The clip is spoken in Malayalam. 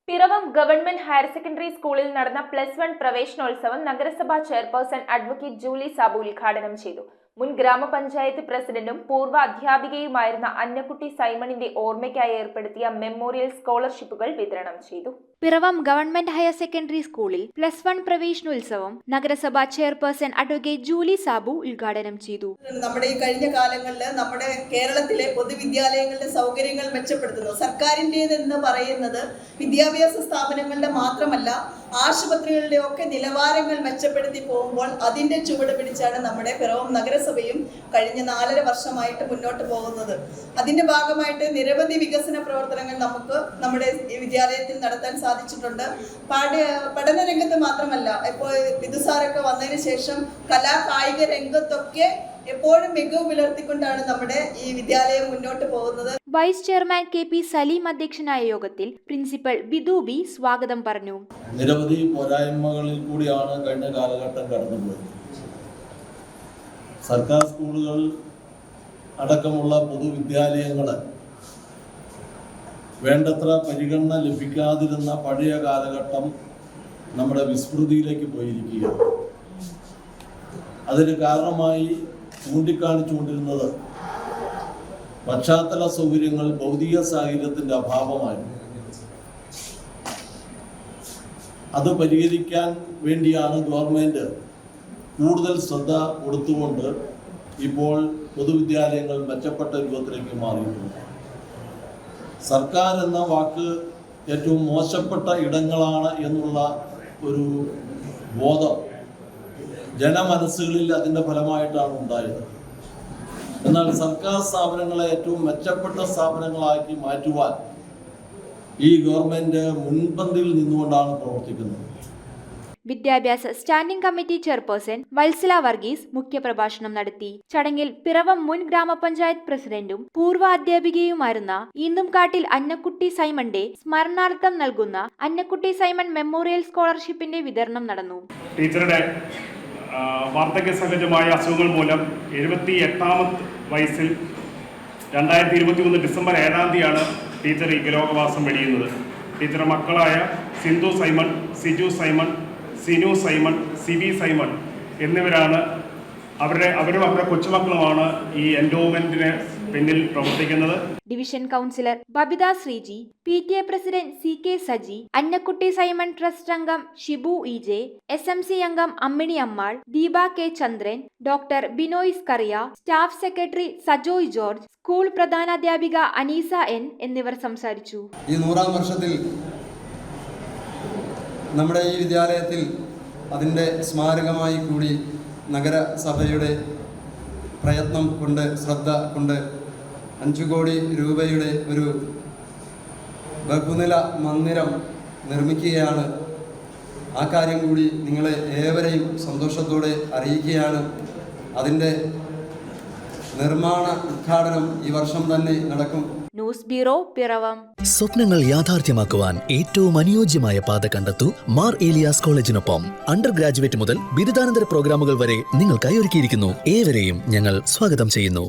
പിറവം ഗവൺമെന്റ് ഹയർ സെക്കൻഡറി സ്കൂളിൽ നടന്ന +1 പ്രവേശനോത്സവം നഗരസഭാ ചെയർപേഴ്സൺ അഡ്വക്കേറ്റ് ജൂലി സാബു ഉദ്ഘാടനം ചെയ്തു. മുൻ ഗ്രാമപഞ്ചായത്ത് പ്രസിഡന്റും പൂർവ്വ അധ്യാപികയുമായിരുന്ന അന്നക്കുട്ടി സൈമണിന്റെ ഓർമ്മയ്ക്കായി ഏർപ്പെടുത്തിയ മെമ്മോറിയൽ സ്കോളർഷിപ്പുകൾ വിതരണം ചെയ്തു. പിറവം ഗവൺമെന്റ് ഹയർ സെക്കൻഡറി സ്കൂളിൽ +1 പ്രവേശനോത്സവം നഗരസഭാ ചെയർപേഴ്സൺ അഡ്വക്കേറ്റ് ജൂലി സാബു ഉദ്ഘാടനം ചെയ്തു. നമ്മുടെ ഈ കഴിഞ്ഞ കാലങ്ങളിൽ നമ്മുടെ കേരളത്തിലെ പൊതുവിദ്യാലയങ്ങളുടെ സൗകര്യങ്ങൾ മെച്ചപ്പെടുത്തുന്നു. സർക്കാരിൻ്റെതെന്ന് പറയുന്നത് വിദ്യാഭ്യാസ സ്ഥാപനങ്ങളുടെ മാത്രമല്ല, ആശുപത്രികളുടെ ഒക്കെ നിലവാരങ്ങൾ മെച്ചപ്പെടുത്തി പോകുമ്പോൾ അതിൻ്റെ ചുവട് പിടിച്ചാണ് നമ്മുടെ പിറവം നഗരസഭയും കഴിഞ്ഞ 4.5 വർഷമായിട്ട് മുന്നോട്ട് പോകുന്നത്. അതിൻ്റെ ഭാഗമായിട്ട് നിരവധി വികസന പ്രവർത്തനങ്ങൾ നമുക്ക് നമ്മുടെ വിദ്യാലയത്തിൽ നടത്താൻ സാധിച്ചിട്ടുണ്ട്. പഠന രംഗത്ത് മാത്രമല്ല, ഇപ്പോൾ വിദുസാറൊക്കെ വന്നതിന് ശേഷം കായിക രംഗത്തൊക്കെ എപ്പോഴും മികവ് പുലർത്തിക്കൊണ്ടാണ് നമ്മുടെ ഈ വിദ്യാലയം മുന്നോട്ട് പോകുന്നത്. വൈസ് ചെയർമാൻ KP സലീം അധ്യക്ഷനായ യോഗത്തിൽ പ്രിൻസിപ്പൽ ബിദു ബി സ്വാഗതം പറഞ്ഞു. നിരവധി പോരായ്മകളിൽ കൂടിയാണ് കഴിഞ്ഞ കാലഘട്ടം കടന്നുപോയത്. സർക്കാർ സ്കൂളുകൾ അടക്കമുള്ള പൊതുവിദ്യാലയങ്ങൾ വേണ്ടത്ര പരിഗണന ലഭിക്കാതിരുന്ന പഴയ കാലഘട്ടം നമ്മുടെ വിസ്മൃതിയിലേക്ക് പോയിരിക്കുകയാണ്. അതിന് കാരണമായി ചൂണ്ടിക്കാണിച്ചുകൊണ്ടിരുന്നത് പശ്ചാത്തല സൗകര്യങ്ങൾ, ഭൗതിക സാഹചര്യത്തിൻ്റെ അഭാവമായിരുന്നു. അത് പരിഹരിക്കാൻ വേണ്ടിയാണ് ഗവൺമെൻറ് കൂടുതൽ ശ്രദ്ധ കൊടുത്തുകൊണ്ട് ഇപ്പോൾ പൊതുവിദ്യാലയങ്ങൾ മെച്ചപ്പെട്ട രൂപത്തിലേക്ക് മാറിയിട്ടുണ്ട്. സർക്കാർ എന്ന വാക്ക് ഏറ്റവും മോശപ്പെട്ട ഇടങ്ങളാണ് എന്നുള്ള ഒരു ബോധം ജനമനസ്സുകളിൽ അതിൻ്റെ ഫലമായിട്ടാണ് ഉണ്ടായത്. എന്നാൽ സർക്കാർ സ്ഥാപനങ്ങളെ ഏറ്റവും മെച്ചപ്പെട്ട സ്ഥാപനങ്ങളാക്കി മാറ്റുവാൻ ഈ ഗവൺമെൻറ് മുൻപന്തിയിൽ നിന്നുകൊണ്ടാണ് പ്രവർത്തിക്കുന്നത്. വിദ്യാഭ്യാസ standing committee chairperson Valsala Varghese മുഖ്യപ്രഭാഷണം നടത്തി. ചടങ്ങിൽ പിറവം മുൻ ഗ്രാമപഞ്ചായത്ത് പ്രസിഡന്റും പൂർവ്വ അധ്യാപികയുമായിരുന്ന ഈന്തുംകാട്ടിൽ അന്നക്കുട്ടി സൈമന്റെ സ്മരണാർത്ഥം നൽകുന്ന അന്നക്കുട്ടി സൈമൺ മെമ്മോറിയൽ സ്കോളർഷിപ്പിന്റെ വിതരണം നടന്നു. ടീച്ചറുടെ വാർദ്ധക്യ സഹജമായ അസുഖങ്ങൾ മൂലം 78ാമത്തെ വയസ്സിൽ 2021 ഡിസംബർ 7-ാം തീയതിയാണ് ടീച്ചർ ഈ ലോകവാസം വെടിയുന്നത്. ടീച്ചറുടെ മക്കളായ Sindhu Simon, Siju Simon, Sinu Simon, Sibi Simon എന്നിവരാണ്. അവരും അവരുടെ കൊച്ചുമക്കളുമാണ് ഈ എൻഡോവ്മെന്റിന് പിന്നിൽ പ്രവർത്തിക്കുന്നത്. Division councillor Babitha Sreeji, PTA president CK Saji, Annakkutty Simon trust അംഗം ഷിബു EJ, SMC അംഗം Ammini Ammal, Deepa K Chandran, doctor Binoy Skaria, staff secretary Sajoy George, school പ്രധാനാധ്യാപിക അനീസ N എന്നിവർ സംസാരിച്ചു. ഈ 100-ാം വർഷത്തിൽ നമ്മുടെ ഈ വിദ്യാലയത്തിൽ അതിൻ്റെ സ്മാരകമായി കൂടി നഗരസഭയുടെ പ്രയത്നം കൊണ്ട്, ശ്രദ്ധ കൊണ്ട് 5 കോടി രൂപയുടെ ഒരു ബഹുനില മന്ദിരം നിർമ്മിക്കുകയാണ്. ആ കാര്യം കൂടി നിങ്ങളെ ഏവരെയും സന്തോഷത്തോടെ അറിയിക്കുകയാണ്. അതിൻ്റെ നിർമ്മാണ ഉദ്ഘാടനം ഈ വർഷം തന്നെ നടക്കും. News bureau, Piravom. സ്വപ്നങ്ങൾ യാഥാർത്ഥ്യമാക്കുവാൻ ഏറ്റവും അനുയോജ്യമായ പാത കണ്ടെത്തൂ മാർ ഏലിയാസ് കോളേജിനൊപ്പം. അണ്ടർ ഗ്രാജുവേറ്റ് മുതൽ ബിരുദാനന്തര പ്രോഗ്രാമുകൾ വരെ നിങ്ങൾക്കായി ഒരുക്കിയിരിക്കുന്നു. ഏവരെയും ഞങ്ങൾ സ്വാഗതം ചെയ്യുന്നു.